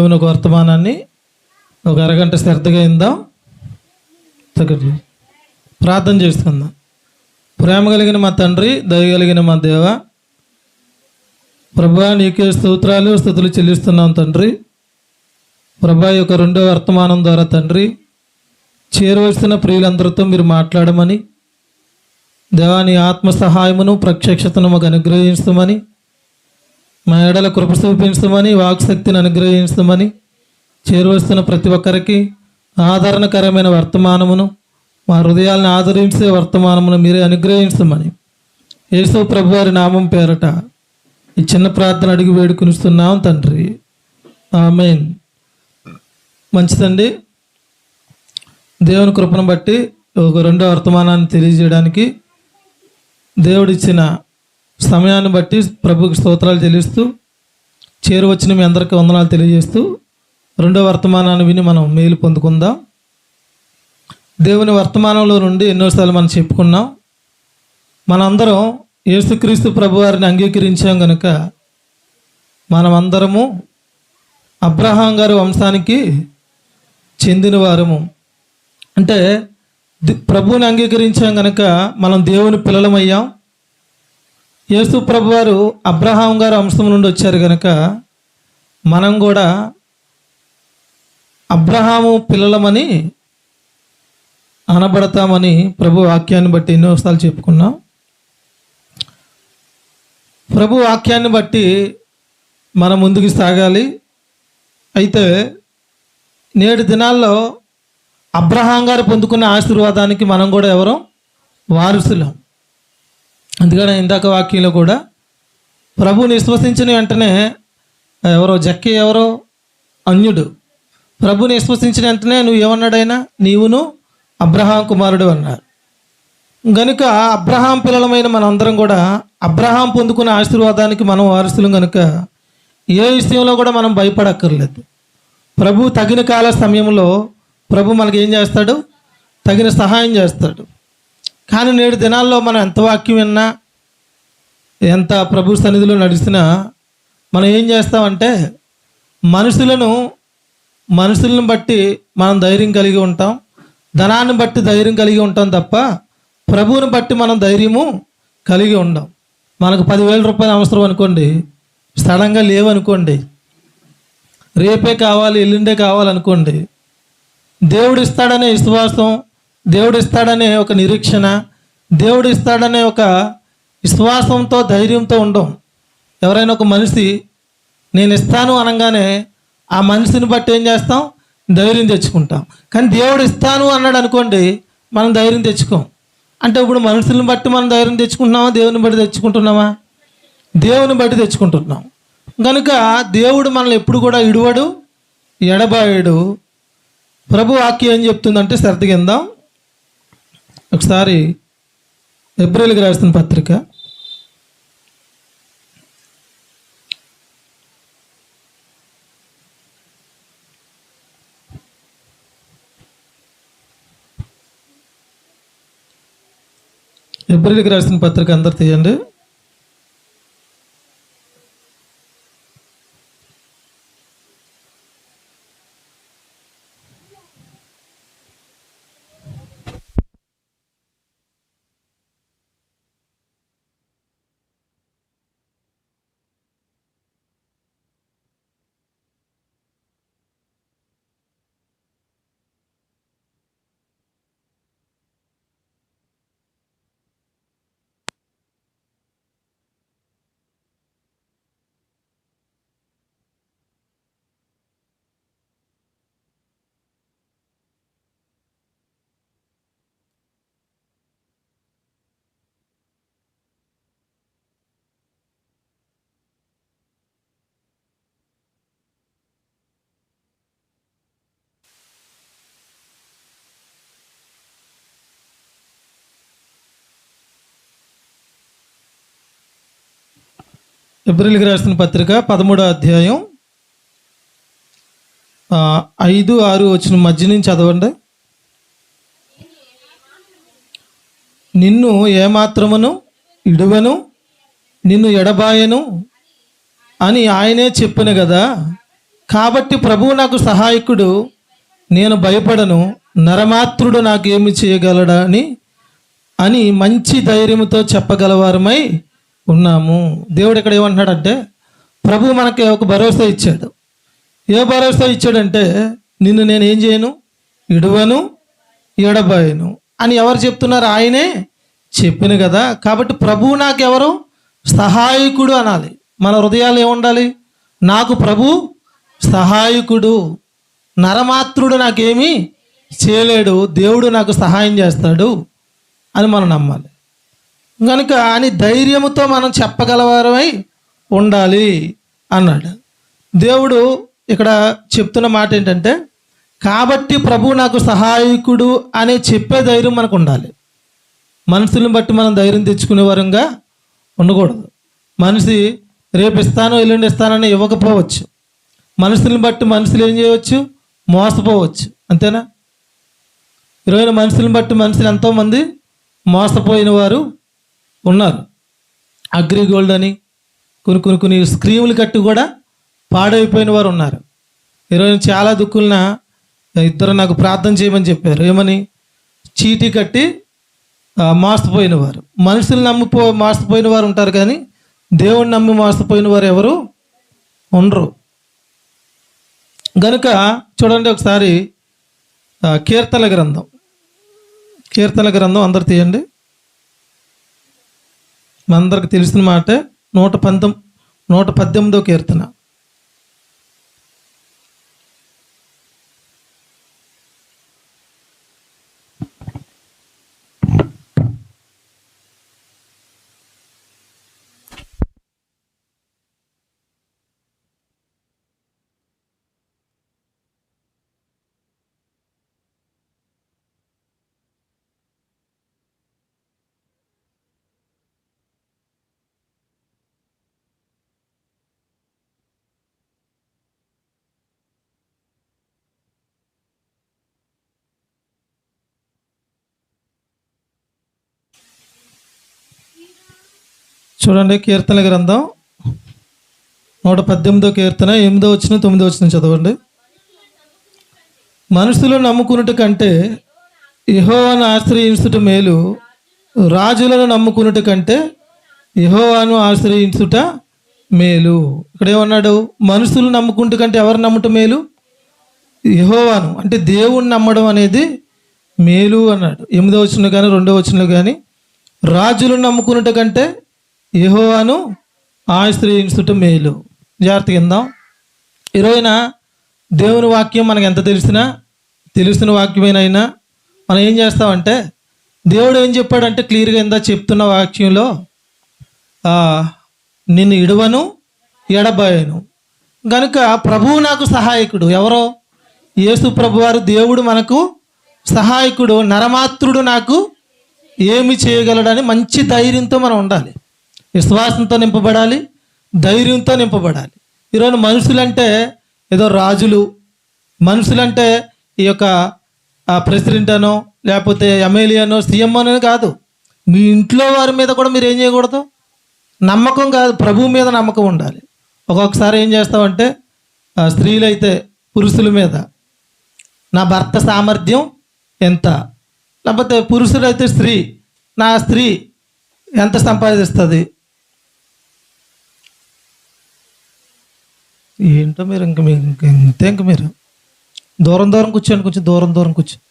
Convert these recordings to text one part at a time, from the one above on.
దేవుని ఒక వర్తమానాన్ని ఒక అరగంట శ్రద్ధగా ఇందాం. ప్రార్థన చేసుకుందాం. ప్రేమ కలిగిన మా తండ్రి, దయ కలిగిన మా దేవ, ప్రభువా నీకే స్తోత్రాలు స్తుతులు చెల్లిస్తున్నాం తండ్రి. ప్రభా యొక్క రెండో వర్తమానం ద్వారా తండ్రి చేరవలసిన ప్రియులందరితో మీరు మాట్లాడమని, దేవాని ఆత్మ సహాయమును ప్రత్యక్షతను మాకు అనుగ్రహించమని, మా ఎడల కృప చూపించమని, వాక్శక్తిని అనుగ్రహించమని, చేరవస్తున్న ప్రతి ఒక్కరికి ఆదరణకరమైన వర్తమానమును, మా హృదయాలను ఆదరించే వర్తమానమును మీరే అనుగ్రహించమని యేసు ప్రభువారి నామం పేరట ఈ చిన్న ప్రార్థన అడిగి వేడుకునిస్తున్నాం తండ్రి, ఆమేన్. మంచిదండి. దేవుని కృపను బట్టి ఒక రెండో వర్తమానాన్ని తెలియజేయడానికి దేవుడిచ్చిన సమయాన్ని బట్టి ప్రభుకి స్తోత్రాలు చెల్లిస్తూ, చేరువచ్చిన మీ అందరికీ వందనాలు తెలియజేస్తూ రెండో వర్తమానాన్ని విని మనం మేలు పొందుకుందాం. దేవుని వర్తమానంలో నుండి ఎన్నోసార్లు మనం చెప్పుకున్నాం. మనందరం యేసుక్రీస్తు ప్రభువారిని అంగీకరించాం కనుక మనమందరము అబ్రహాం గారి వంశానికి చెందిన వారము. అంటే ప్రభువుని అంగీకరించాం కనుక మనం దేవుని పిల్లలమయ్యాం. యేసు ప్రభువారు అబ్రహాం గారి వంశం నుండి వచ్చారు కనుక మనం కూడా అబ్రహాము పిల్లలమని అనబడతామని ప్రభు వాక్యాన్ని బట్టి ఎన్నోసార్లు చెప్పుకున్నాం. ప్రభు వాక్యాన్ని బట్టి మనం ముందుకు సాగాలి. అయితే నేటి దినాల్లో అబ్రహాం గారు పొందుకున్న ఆశీర్వాదానికి మనం కూడా ఎవరో వారసులం. అందుకని ఇందాక వాక్యంలో కూడా ప్రభువుని విశ్వసించిన వెంటనే జక్కి ఎవరో అన్యుడు. ప్రభుని విశ్వసించిన వెంటనే నువ్వు ఏమన్నాడైనా నీవును అబ్రహాం కుమారుడు అన్నారు. గనుక అబ్రహాం పిల్లలమైన మనందరం కూడా అబ్రహాం పొందుకున్న ఆశీర్వాదానికి మనం వారసులం కనుక ఏ విషయంలో కూడా మనం భయపడక్కర్లేదు. ప్రభు తగిన కాల సమయంలో ప్రభు మనకి ఏం చేస్తాడు? తగిన సహాయం చేస్తాడు. కానీ నేడు దినాల్లో మనం ఎంత వాక్యం విన్నా, ఎంత ప్రభు సన్నిధిలో నడిచినా మనం ఏం చేస్తామంటే మనుషులను బట్టి మనం ధైర్యం కలిగి ఉంటాం, ధనాన్ని బట్టి ధైర్యం కలిగి ఉంటాం తప్ప ప్రభువుని బట్టి మనం ధైర్యము కలిగి ఉండం. మనకు 10,000 రూపాయలు అవసరం అనుకోండి, సడన్గా లేవనుకోండి, రేపే కావాలి ఎల్లుండే కావాలనుకోండి, దేవుడు ఇస్తాడనే విశ్వాసం, దేవుడు ఇస్తాడనే ఒక నిరీక్షణ, దేవుడు ఇస్తాడనే ఒక విశ్వాసంతో ధైర్యంతో ఉండం. ఎవరైనా ఒక మనిషి నేను ఇస్తాను అనగానే ఆ మనిషిని బట్టి ఏం చేస్తాం? ధైర్యం తెచ్చుకుంటాం. కానీ దేవుడు ఇస్తాను అన్నాడు అనుకోండి, మనం ధైర్యం తెచ్చుకోం. అంటే ఇప్పుడు మనుషులను బట్టి మనం ధైర్యం తెచ్చుకుంటున్నామా? దేవుని బట్టి తెచ్చుకుంటున్నామా? దేవుని బట్టి తెచ్చుకుంటున్నాం. కనుక దేవుడు మనల్ని ఎప్పుడు కూడా ఇడువడు, ఎడబాయడు. ప్రభు వాక్యం ఏం చెప్తుందంటే శ్రద్ధ కింద ఒకసారి ఏప్రిల్కి రాసిన పత్రిక ఏప్రిల్కి రాసిన పత్రిక అందరు తీయండి. ఏప్రిల్కి రాసిన పత్రిక 13వ అధ్యాయం 5, 6 వచ్చిన మధ్య నుంచి చదవండి. నిన్ను ఏమాత్రమును ఇడువను, నిన్ను ఎడబాయను అని ఆయనే చెప్పను కదా. కాబట్టి ప్రభువు నాకు సహాయకుడు, నేను భయపడను, నరమాత్రుడు నాకేమి చేయగలడా అని మంచి ధైర్యంతో చెప్పగలవారమై ఉన్నాము. దేవుడు ఇక్కడ ఏమంటున్నాడంటే, ప్రభు మనకి ఒక భరోసా ఇచ్చాడు. ఏ భరోసా ఇచ్చాడంటే, నిన్ను నేను ఏం చేయను, ఇడువను, ఎడబాయను అని ఎవరు చెప్తున్నారు? ఆయనే చెప్పిన కదా. కాబట్టి ప్రభువు నాకెవరు? సహాయకుడు అనాలి. మన హృదయాలు ఏముండాలి? నాకు ప్రభు సహాయకుడు, నరమాత్రుడు నాకేమీ చేయలేడు, దేవుడు నాకు సహాయం చేస్తాడు అని మనం నమ్మాలి. కనుక అని ధైర్యంతో మనం చెప్పగలవారమై ఉండాలి అన్నాడు. దేవుడు ఇక్కడ చెప్తున్న మాట ఏంటంటే, కాబట్టి ప్రభు నాకు సహాయకుడు అనే చెప్పే ధైర్యం మనకు ఉండాలి. మనుషులను బట్టి మనం ధైర్యం తెచ్చుకునే వారంగా ఉండకూడదు. మనిషి రేపు ఇస్తాను ఎల్లుండి ఇస్తానని ఇవ్వకపోవచ్చు. మనుషులను బట్టి మనుషులు ఏం చేయవచ్చు? మోసపోవచ్చు. అంతేనా? ఈరోజు మనుషులను బట్టి మనుషులు ఎంతోమంది మోసపోయిన వారు ఉన్నారు. అగ్రిగోల్డ్ అని కొన్ని స్క్రీములు కట్టి కూడా పాడైపోయిన వారు ఉన్నారు. ఈరోజు చాలా దుక్కులన ఇద్దరు నాకు ప్రార్థన చేయమని చెప్పారు. ఏమని? చీటీ కట్టి మోసపోయిన వారు. మనుషులు మోసపోయిన వారు ఉంటారు, కానీ దేవుణ్ణి నమ్మి మోసపోయిన వారు ఎవరు ఉండరు. గనుక చూడండి ఒకసారి కీర్తన గ్రంథం అందరు తీయండి. మనందరికి తెలిసిన మాట 118వ కీర్తన. చూడండి కీర్తన గ్రంథం 118వ కీర్తన 8వ వచనం 9వ వచనం చదవండి. మనుషులు నమ్ముకున్నట్టు కంటే యెహోవాను ఆశ్రయించుట మేలు, రాజులను నమ్ముకున్నట్టు కంటే యెహోవాను ఆశ్రయించుట మేలు. ఇక్కడ ఏమన్నాడు? మనుషులు నమ్ముకుంటు కంటే ఎవరు నమ్ముట మేలు? యెహోవాను, అంటే దేవుణ్ణి నమ్మడం అనేది మేలు అన్నాడు. 8వ వచనంలో కానీ 2వ వచనంలో కానీ రాజులను నమ్ముకున్నట్టు కంటే యెహోవాను ఆశ్రయించుట మేలు. జాగ్రత్త కిందాం. ఈరోజున దేవుని వాక్యం మనకు ఎంత తెలిసిన వాక్యమేనైనా మనం ఏం చేస్తామంటే, దేవుడు ఏం చెప్పాడంటే క్లియర్గా ఇందా చెప్తున్న వాక్యంలో, నిన్ను ఇడువను ఎడబాయను. కనుక ప్రభువు నాకు సహాయకుడు. ఎవరో? యేసు ప్రభువారు దేవుడు మనకు సహాయకుడు. నరమాత్రుడు నాకు ఏమి చేయగలడని మంచి ధైర్యంతో మనం ఉండాలి. విశ్వాసంతో నింపబడాలి, ధైర్యంతో నింపబడాలి. ఈరోజు మనుషులంటే ఏదో రాజులు, మనుషులంటే ఈ యొక్క ప్రెసిడెంట్ అనో లేకపోతే ఎమ్మెల్యే అనో సీఎం అనో కాదు. మీ ఇంట్లో వారి మీద కూడా మీరు ఏం చేయకూడదు? నమ్మకం కాదు, ప్రభువు మీద నమ్మకం ఉండాలి. ఒక్కొక్కసారి ఏం చేస్తామంటే స్త్రీలైతే పురుషుల మీద, నా భర్త సామర్థ్యం ఎంత, లేకపోతే పురుషుడైతే నా స్త్రీ ఎంత సంపాదిస్తుంది, ఏంటో మీరు ఇంక మీరు దూరం కూర్చోండి, కొంచెం దూరం కూర్చోండి.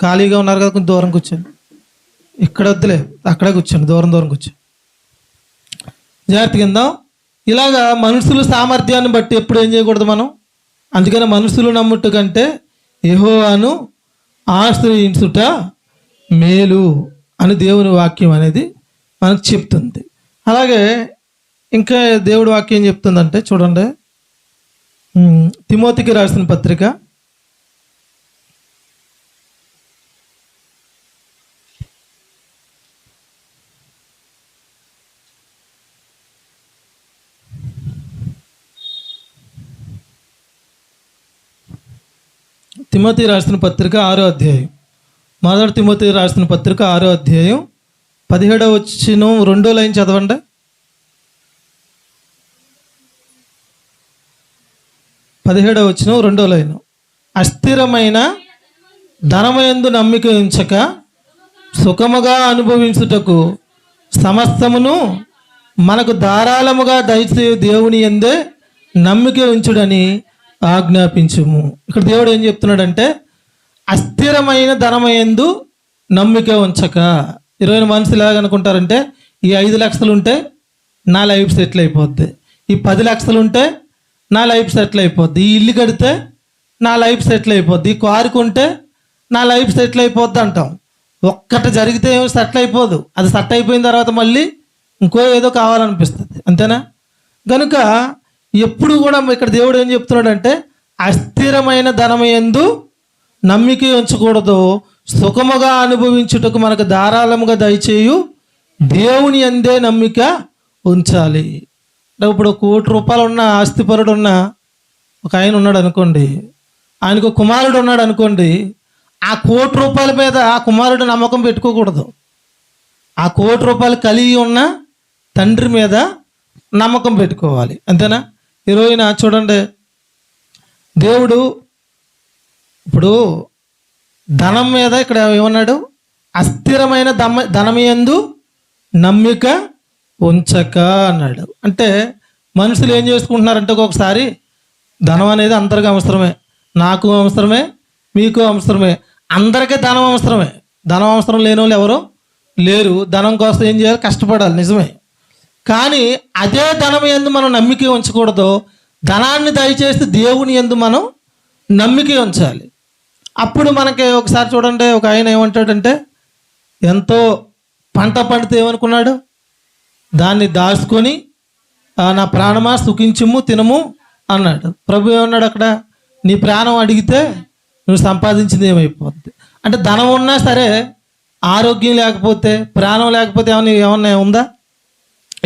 ఖాళీగా ఉన్నారు కదా, కొంచెం దూరం కూర్చోండి. ఇక్కడ వద్దులే, అక్కడే కూర్చోండి, దూరం కూర్చోండి. జాగ్రత్త కింద ఇలాగా మనుషుల సామర్థ్యాన్ని బట్టి ఎప్పుడు ఏం చేయకూడదు మనం. అందుకని మనుషులు నమ్ముట కంటే యెహోవాను ఆశ్రయించుట మేలు అని దేవుని వాక్యం అనేది మనకు చెప్తుంది. అలాగే ఇంకా దేవుడి వాక్యం ఏం చెప్తుందంటే చూడండి, తిమోతికి రాసిన పత్రిక 6వ అధ్యాయం, మొదటి తిమోతి రాసిన పత్రిక 6వ అధ్యాయం 17వ వచనం 2వ లైన్ చదవండి. 17వ వచనం 2వ లైను. అస్థిరమైన ధనమయందు నమ్మిక ఉంచక సుఖముగా అనుభవించుటకు సమస్తమును మనకు ధారాళముగా దయచేయు దేవుని యందే నమ్మిక ఉంచుడని ఆజ్ఞాపించుము. ఇక్కడ దేవుడు ఏం చెప్తున్నాడంటే, అస్థిరమైన ధనమయందు నమ్మిక ఉంచక. 20 మనుషులు ఎలాగనుకుంటారంటే, ఈ 5 లక్షలు ఉంటే నా లైఫ్ సెటిల్ అయిపోద్ది, ఈ 10 లక్షలు ఉంటే నా లైఫ్ సెటిల్ అయిపోద్ది, ఈ ఇల్లు కడితే నా లైఫ్ సెటిల్ అయిపోద్ది, ఈ కారు కొంటే నా లైఫ్ సెటిల్ అయిపోద్ది అంటాం. ఒక్కటి జరిగితే ఏమో సెటిల్ అయిపోదు, అది సెట్ అయిపోయిన తర్వాత మళ్ళీ ఇంకో ఏదో కావాలనిపిస్తుంది, అంతేనా? కనుక ఎప్పుడు కూడా ఇక్కడ దేవుడు ఏం చెప్తున్నాడంటే, అస్థిరమైన ధనమయందు నమ్మిక ఉంచకూడదు, సుఖముగా అనుభవించుటకు మనకు ధారాళముగా దయచేయు దేవుని యందే నమ్మిక ఉంచాలి. ఇప్పుడు ₹1,00,00,000 ఉన్న ఆస్తిపరుడు ఉన్న ఒక ఆయన ఉన్నాడు అనుకోండి, ఆయనకు కుమారుడు ఉన్నాడు అనుకోండి, ఆ ₹1,00,00,000 మీద ఆ కుమారుడు నమ్మకం పెట్టుకోకూడదు. ఆ ₹1,00,00,000 కలిగి ఉన్న తండ్రి మీద నమ్మకం పెట్టుకోవాలి, అంతేనా? ఈరోజున చూడండి, దేవుడు ఇప్పుడు ధనం మీద ఇక్కడ ఏమన్నాడు, అస్థిరమైన ధనమయందు నమ్మిక ఉంచక అన్నాడు. అంటే మనుషులు ఏం చేసుకుంటున్నారంటే, ఒక్కొక్కసారి ధనం అనేది అందరికీ అవసరమే, నాకు అవసరమే, మీకు అవసరమే, అందరికీ ధనం అవసరమే. ధనం అవసరం లేని వాళ్ళు ఎవరు లేరు. ధనం కోసం ఏం చేయాలి, కష్టపడాలి, నిజమే. కానీ అదే ధనం యందు మనం నమ్మిక ఉంచకూడదు. ధనాన్ని దయచేసి దేవుని యందు మనం నమ్మిక ఉంచాలి. అప్పుడు మనకి ఒకసారి చూడండి, ఒక ఆయన ఏమంటాడంటే, ఎంతో పంట పండితే ఏమనుకున్నాడు, దాన్ని దాచుకొని నా ప్రాణమా సుఖించుము తినము అన్నాడు. ప్రభు ఏమన్నాడు అక్కడ, నీ ప్రాణం అడిగితే నువ్వు సంపాదించింది ఏమైపోద్ది. అంటే ధనం ఉన్నా సరే ఆరోగ్యం లేకపోతే, ప్రాణం లేకపోతే ఏమన్నా ఉందా?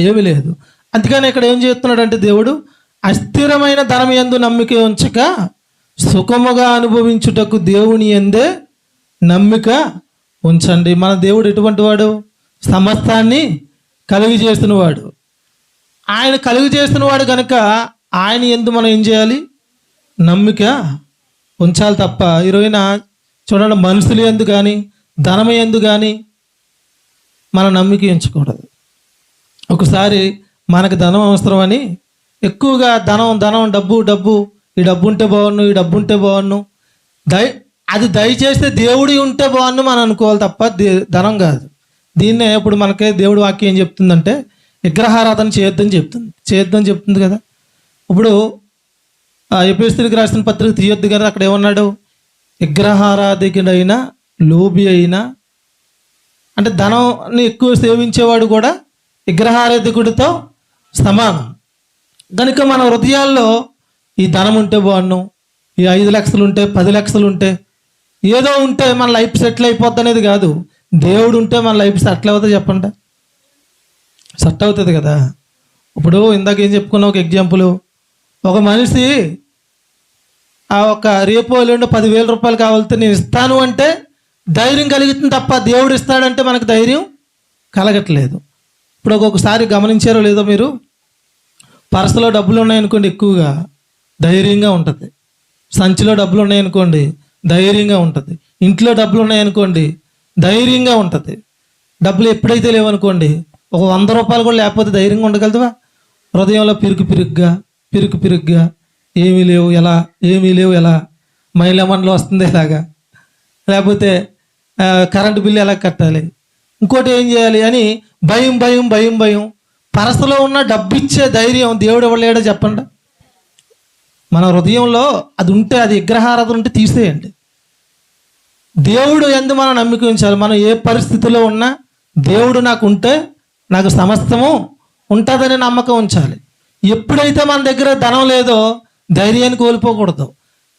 ఏమీ లేదు. అందుకని ఇక్కడ ఏం చేస్తున్నాడంటే దేవుడు, అస్థిరమైన ధనం యందు నమ్మిక ఉంచక సుఖముగా అనుభవించుటకు దేవుని యందే నమ్మిక ఉంచండి. మన దేవుడు ఎటువంటి వాడు? సమస్తాన్ని కలుగు చేస్తున్నవాడు. ఆయన కలుగు చేస్తున్నవాడు కనుక ఆయన యందు మనం ఏం చేయాలి, నమ్మిక ఉంచాలి తప్ప ఈరోజున చూడండి, మనుషులు యందు కానీ ధనం యందు కానీ మన నమ్మిక ఉంచకూడదు. ఒకసారి మనకు ధనం అవసరమని ఎక్కువగా ధనం డబ్బు ఈ డబ్బు ఉంటే బాగున్ను, ఈ డబ్బు ఉంటే బాగున్ను, అది దయచేస్తే దేవుడి ఉంటే బాగున్ను మనం అనుకోవాలి తప్ప ధనం కాదు. దీన్నే ఇప్పుడు మనకే దేవుడి వాక్యం ఏం చెప్తుందంటే, విగ్రహారాధన చేయొద్దని చెప్తుంది కదా. ఇప్పుడు ఎఫెసీయులకు రాసిన పత్రిక తీయొద్దు కదా. అక్కడ ఏమన్నాడు, విగ్రహారాధికుడైన లోబి అయినా, అంటే ధనాన్ని ఎక్కువ సేవించేవాడు కూడా విగ్రహారాధికుడితో సమానం. కనుక మన హృదయాల్లో ఈ ధనం ఉంటే బాగున్ను, ఈ 5 లక్షలు ఉంటే 10 లక్షలు ఉంటే ఏదో ఉంటే మన లైఫ్ సెటిల్ అయిపోద్ది అనేది కాదు. దేవుడు ఉంటే మన లైఫ్ సెటిల్ అవుతుంది, చెప్పండి, సెట్ అవుతుంది కదా. ఇప్పుడు ఇందాక ఏం చెప్పుకున్నా, ఒక ఎగ్జాంపుల్, ఒక మనిషి రేపు ఎల్లుండి ₹10,000 కావాలితే నేను ఇస్తాను అంటే ధైర్యం కలుగుతుంది తప్ప దేవుడు ఇస్తాడంటే మనకు ధైర్యం కలగట్లేదు. ఇప్పుడు ఒక్కొక్కసారి గమనించారో లేదో మీరు, పర్సులో డబ్బులు ఉన్నాయనుకోండి ఎక్కువగా ధైర్యంగా ఉంటుంది, సంచిలో డబ్బులు ఉన్నాయనుకోండి ధైర్యంగా ఉంటుంది, ఇంట్లో డబ్బులు ఉన్నాయనుకోండి ధైర్యంగా ఉంటుంది. డబ్బులు ఎప్పుడైతే లేవనుకోండి, ఒక ₹100 కూడా లేకపోతే ధైర్యంగా ఉండగలదువా? హృదయంలో పిరుగ్గా ఏమీ లేవు ఎలా, మైలమన్లో వస్తుంది ఎలాగా, లేకపోతే కరెంటు బిల్లు ఎలా కట్టాలి, ఇంకోటి ఏం చేయాలి అని భయం. పరసలో ఉన్న డబ్బు ఇచ్చే ధైర్యం దేవుడు ఇవ్వలేడో చెప్పండి. మన హృదయంలో అది ఉంటే, అది విగ్రహారాధన ఉంటే తీసేయండి. దేవుడు యందు మనం నమ్మిక ఉంచాలి. మనం ఏ పరిస్థితిలో ఉన్నా దేవుడు నాకు ఉంటే నాకు సమస్తము ఉంటుందని నమ్మకం ఉంచాలి. ఎప్పుడైతే మన దగ్గర ధనం లేదో ధైర్యాన్ని కోల్పోకూడదు.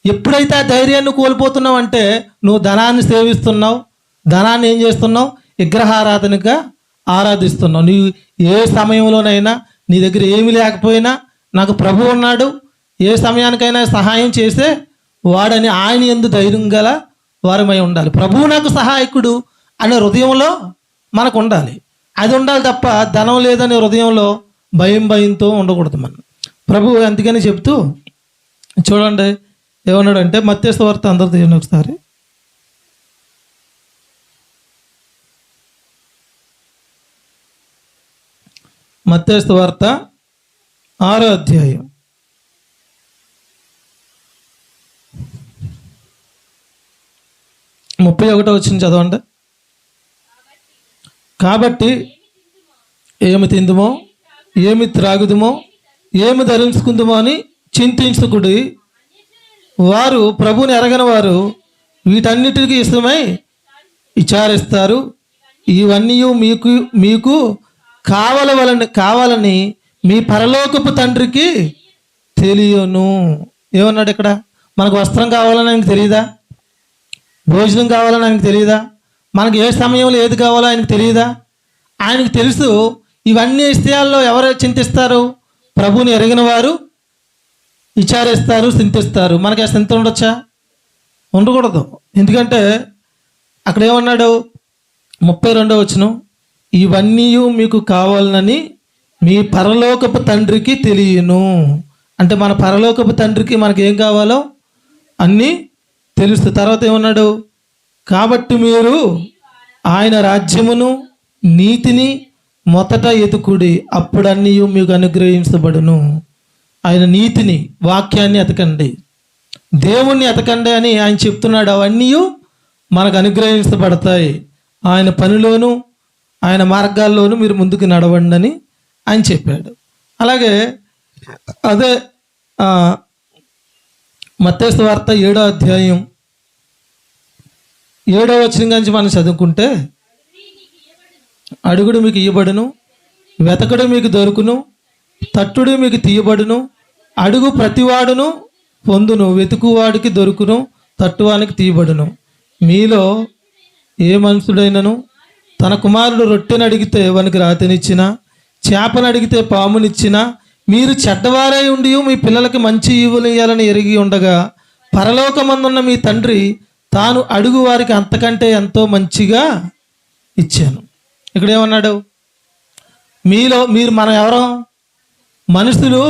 ఎప్పుడైతే ఆ ధైర్యాన్ని కోల్పోతున్నావు అంటే నువ్వు ధనాన్ని సేవిస్తున్నావు, ధనాన్ని ఏం చేస్తున్నావు, విగ్రహారాధనగా ఆరాధిస్తున్నావు. నువ్వు ఏ సమయంలోనైనా నీ దగ్గర ఏమీ లేకపోయినా నాకు ప్రభు ఉన్నాడు, ఏ సమయానికైనా సహాయం చేసే వాడని ఆయన యందు ధైర్యం గల వారమై ఉండాలి. ప్రభువు నాకు సహాయకుడు అనే హృదయంలో మనకు ఉండాలి. అది ఉండాలి తప్ప ధనం లేదనే హృదయంలో భయంతో ఉండకూడదు మనం. ప్రభు అందుకని చెప్తూ చూడండి ఏమన్నాడంటే, మత్తయి సువార్త అందరూ తీయండి ఒకసారి. మత్తయి సువార్త 6వ అధ్యాయం 31వ వచనం చదవండి. కాబట్టి ఏమి తిందుమో, ఏమి త్రాగుదుమో, ఏమి ధరించుకుందుమో అని చింతించుకుడి. వారు ప్రభువుని ఎరగని వారు వీటన్నిటికీ ఇష్టమై విచారిస్తారు. ఇవన్నీ మీకు మీకు కావాలని మీ పరలోకపు తండ్రికి తెలియను. ఏమన్నాడు ఇక్కడ? మనకు వస్త్రం కావాలని ఆయనకు తెలియదా? భోజనం కావాలని ఆయనకు తెలియదా? మనకు ఏ సమయంలో ఏది కావాలో ఆయనకు తెలియదా? ఆయనకు తెలుసు. ఇవన్నీ విషయాల్లో ఎవరు చింతిస్తారు? ప్రభువుని ఎరిగిన వారు విచారిస్తారు, చింతిస్తారు. మనకి ఆ చింత ఉండొచ్చా? ఉండకూడదు. ఎందుకంటే అక్కడ ఏమన్నాడు? 32వ వచనం, ఇవన్నీ మీకు కావాలని మీ పరలోకపు తండ్రికి తెలియను. అంటే మన పరలోకపు తండ్రికి మనకి ఏం కావాలో అన్నీ తెలుసు. తర్వాత ఏమన్నాడు? కాబట్టి మీరు ఆయన రాజ్యమును నీతిని మొదట ఎతుకుడి, అప్పుడు అన్నీ మీకు అనుగ్రహించబడును. ఆయన నీతిని, వాక్యాన్ని ఎతకండి, దేవుణ్ణి ఎతకండి అని ఆయన చెప్తున్నాడు. అవన్నీ మనకు అనుగ్రహించబడతాయి. ఆయన పనిలోను ఆయన మార్గాల్లోనూ మీరు ముందుకు నడవండి అని ఆయన చెప్పాడు. అలాగే అదే మత్తయి సువార్త 7వ అధ్యాయం 7వ వచనం నుంచి మనం చదువుకుంటే, అడుగుడు మీకు ఇయ్యబడును, వెతకుడు మీకు దొరుకును, తట్టుడు మీకు తీయబడును, అడుగు ప్రతివాడును పొందును, వెతుకువాడికి దొరుకును, తట్టువానికి తీయబడును. మీలో ఏ మనుషుడైనను తన కుమారుడు రొట్టెని అడిగితే వానికి రాతినిచ్చినా, చేపను అడిగితే పామునిచ్చినా, మీరు చెడ్డవారై ఉండి మీ పిల్లలకి మంచి ఈవులు ఇయ్యాలని ఎరిగి ఉండగా పరలోకమందున్న మీ తండ్రి తాను అడుగు వారికి అంతకంటే ఎంతో మంచిగా ఇచ్చాను. ఇక్కడ ఏమన్నాడు? మనం ఎవరో మనుషులు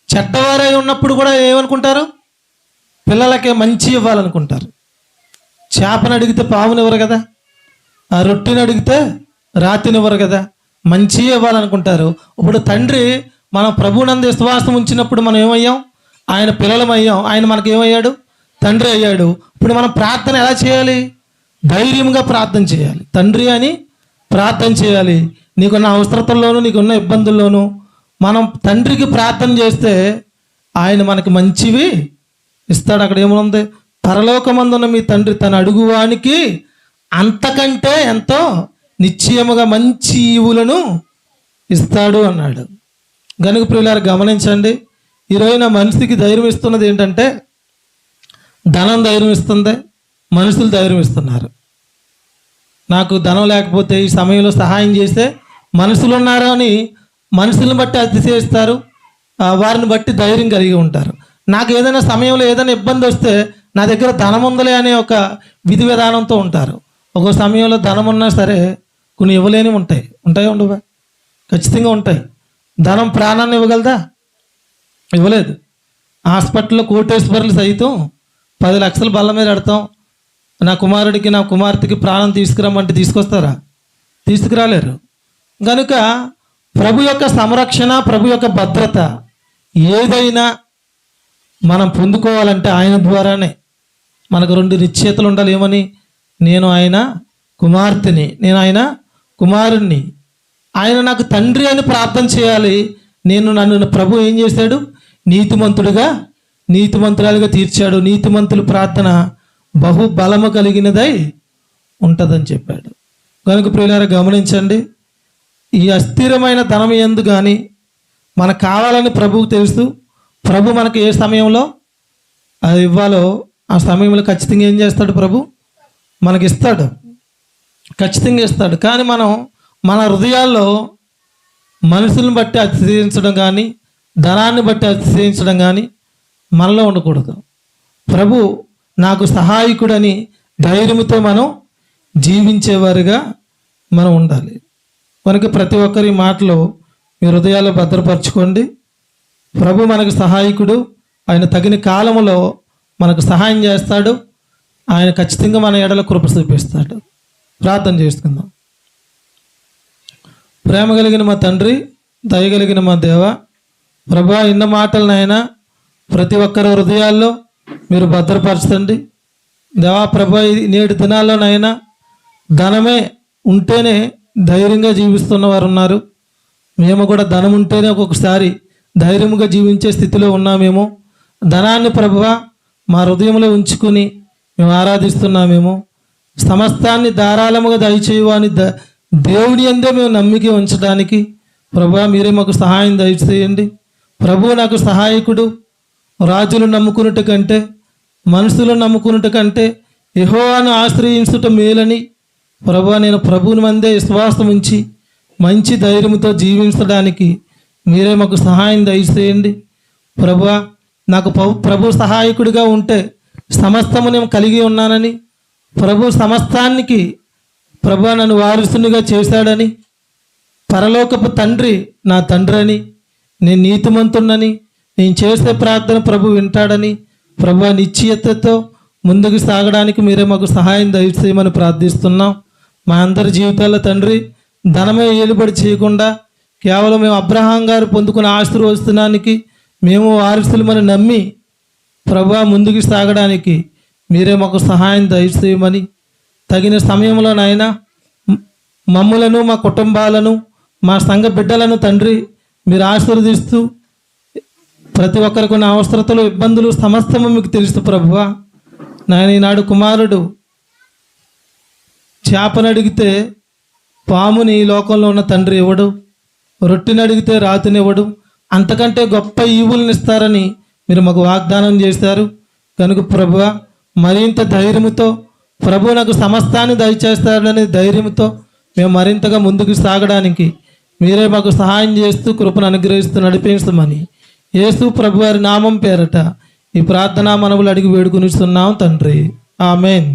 చెడ్డవారై ఉన్నప్పుడు కూడా ఏమనుకుంటారు? పిల్లలకి మంచి ఇవ్వాలనుకుంటారు. చేపను అడిగితే పామునివ్వరు కదా, ఆ రొట్టెని అడిగితే రాతినివ్వరు కదా, మంచి ఇవ్వాలనుకుంటారు. ఇప్పుడు తండ్రి మనం ప్రభువునందు విశ్వాసం ఉంచినప్పుడు మనం ఏమయ్యాం? ఆయన పిల్లలమయ్యాం. ఆయన మనకి ఏమయ్యాడు? తండ్రి అయ్యాడు. ఇప్పుడు మనం ప్రార్థన ఎలా చేయాలి? ధైర్యంగా ప్రార్థన చేయాలి. తండ్రి అని ప్రార్థన చేయాలి. నీకున్న అవసరతల్లోనూ నీకున్న ఇబ్బందుల్లోనూ మనం తండ్రికి ప్రార్థన చేస్తే ఆయన మనకి మంచివి ఇస్తాడు. అక్కడ ఏముంది? పరలోకమందున్న మీ తండ్రి తన అడుగువానికి అంతకంటే ఎంతో నిశ్చయముగా మంచి ఈవులను ఇస్తాడు అన్నాడు. గనుక ప్రియులారా గమనించండి, ఈరోజున మనిషికి ధైర్యం ఇస్తున్నది ఏంటంటే ధనం ధైర్యం ఇస్తుంది, మనుషులు ధైర్యం ఇస్తున్నారు. నాకు ధనం లేకపోతే ఈ సమయంలో సహాయం చేస్తే మనుషులు ఉన్నారు అని మనుషులను బట్టి అతిశయిస్తారు, వారిని బట్టి ధైర్యం కలిగి ఉంటారు. నాకు ఏదైనా సమయంలో ఏదైనా ఇబ్బంది వస్తే నా దగ్గర ధనం ఉందలే అనే ఒక విధి విధానంతో ఉంటారు. ఒక సమయంలో ధనం ఉన్నా సరే కొన్ని ఇవ్వలేని ఉండవా? ఖచ్చితంగా ఉంటాయి. ధనం ప్రాణాన్ని ఇవ్వగలదా? ఇవ్వలేదు. హాస్పిటల్లో కోటేశ్వరులు సైతం 10 లక్షలు బల్ల మీద పెడతాం, నా కుమారుడికి నా కుమార్తెకి ప్రాణం తీసుకురమ్మంటే తీసుకొస్తారా? తీసుకురాలేరు. కనుక ప్రభు యొక్క సంరక్షణ, ప్రభు యొక్క భద్రత ఏదైనా మనం పొందుకోవాలంటే ఆయన ద్వారానే. మనకు 2 నిశ్చయితలు ఉండాలి. ఏమని? నేను ఆయన కుమార్తెని, నేను ఆయన కుమారుణ్ణి, ఆయన నాకు తండ్రి అని ప్రార్థన చేయాలి. నన్ను ప్రభు ఏం చేశాడు? నీతిమంతురాలుగా తీర్చాడు. నీతిమంతుల ప్రార్థన బహు బలము కలిగినదై ఉంటుందని చెప్పాడు. కనుక ప్రియులారా గమనించండి, ఈ అస్థిరమైన ధనం యందు కానీ మనకు కావాలని ప్రభువుకు తెలుసు. ప్రభు మనకు ఏ సమయంలో అది ఇవ్వాలో ఆ సమయంలో ఖచ్చితంగా ఏం చేస్తాడు? ప్రభు మనకిస్తాడు, ఖచ్చితంగా ఇస్తాడు. కానీ మనం మన హృదయాల్లో మనుషులను బట్టి అతిశయించడం కానీ ధనాన్ని బట్టి అతిశయించడం కానీ మనలో ఉండకూడదు. ప్రభు నాకు సహాయకుడని ధైర్యంతో మనం జీవించేవారుగా మనం ఉండాలి. కనుక ప్రతి ఒక్కరి మాటలో మీ హృదయాల్లో భద్రపరచుకోండి. ప్రభు మనకు సహాయకుడు, ఆయన తగిన కాలంలో మనకు సహాయం చేస్తాడు. ఆయన ఖచ్చితంగా మన ఎడల కృప చూపిస్తాడు. ప్రార్థన చేసుకుందాం. ప్రేమ కలిగిన మా తండ్రి, దయగలిగిన మా దేవ, ప్రభా, ఇన్న మాటలనైనా ప్రతి ఒక్కరి హృదయాల్లో మీరు భద్రపరచండి దేవా. ప్రభా, నేటి దినాల్లోనైనా ధనమే ఉంటేనే ధైర్యంగా జీవిస్తున్న వారు ఉన్నారు. మేము కూడా ధనం ఉంటేనే ఒక్కొక్కసారి ధైర్యంగా జీవించే స్థితిలో ఉన్నామేమో. ధనాన్ని ప్రభువా మా హృదయంలో ఉంచుకుని మేము ఆరాధిస్తున్నామేమో. సమస్తాన్ని ధారాళముగా దయచేయని దేవుని అందే మేము నమ్మిక ఉంచడానికి ప్రభువా మీరే మాకు సహాయం దయచేయండి. ప్రభువు నాకు సహాయకుడు. రాజులు నమ్ముకున్నట్టు కంటే, మనుషులను నమ్ముకున్నట్టు కంటే యెహోవాను ఆశ్రయించుట మేలని ప్రభువా, నేను ప్రభువుని మందే విశ్వాసం ఉంచి మంచి ధైర్యంతో జీవించడానికి మీరే మాకు సహాయం దయచేయండి. ప్రభువా, నాకు ప్రభు సహాయకుడిగా ఉంటే సమస్తము నేను కలిగి ఉన్నానని, ప్రభు సమస్తానికి ప్రభువా నన్ను వారసునిగా చేశాడని, పరలోకపు తండ్రి నా తండ్రి అని, నేను నీతిమంతున్నని, నేను చేసే ప్రార్థన ప్రభు వింటాడని, ప్రభువా నిశ్చయతతో ముందుకు సాగడానికి మీరే మాకు సహాయం దయచేయమని ప్రార్థిస్తున్నాం. మా అందరి జీవితాల్లో తండ్రి, ధనమే ఏలుబడి చేయకుండా కేవలం మేము అబ్రహాం గారు పొందుకున్న ఆశీర్వచనానికి మేము వారసులమని నమ్మి ప్రభువా ముందుకు సాగడానికి మీరే మాకు సహాయం దయచేయమని, తగిన సమయంలోనైనా మమ్ములను, మా కుటుంబాలను, మా సంఘ బిడ్డలను తండ్రి మీరు ఆశీర్వదిస్తూ ప్రతి ఒక్కరికి ఉన్న అవసరతలు, ఇబ్బందులు సమస్తము మీకు తెలుసు ప్రభువా. నాయన, ఈనాడు కుమారుడు చేపను అడిగితే పాముని ఈ లోకంలో ఉన్న తండ్రి ఇవ్వడు, రొట్టెని అడిగితే రాతినివ్వడు, అంతకంటే గొప్ప ఈవులను ఇస్తారని మీరు మాకు వాగ్దానం చేశారు. కనుక ప్రభువా మరింత ధైర్యంతో ప్రభు నాకు సమస్తాన్ని దయచేస్తారనే ధైర్యంతో మేము మరింతగా ముందుకు సాగడానికి మీరే మాకు సహాయం చేస్తూ కృపను అనుగ్రహిస్తూ నడిపించమని యేసు ప్రభు వారి నామం పేరట ఈ ప్రార్థనా మనవులు అడిగి వేడుకొనిస్తున్నాం తండ్రి. ఆమెన్.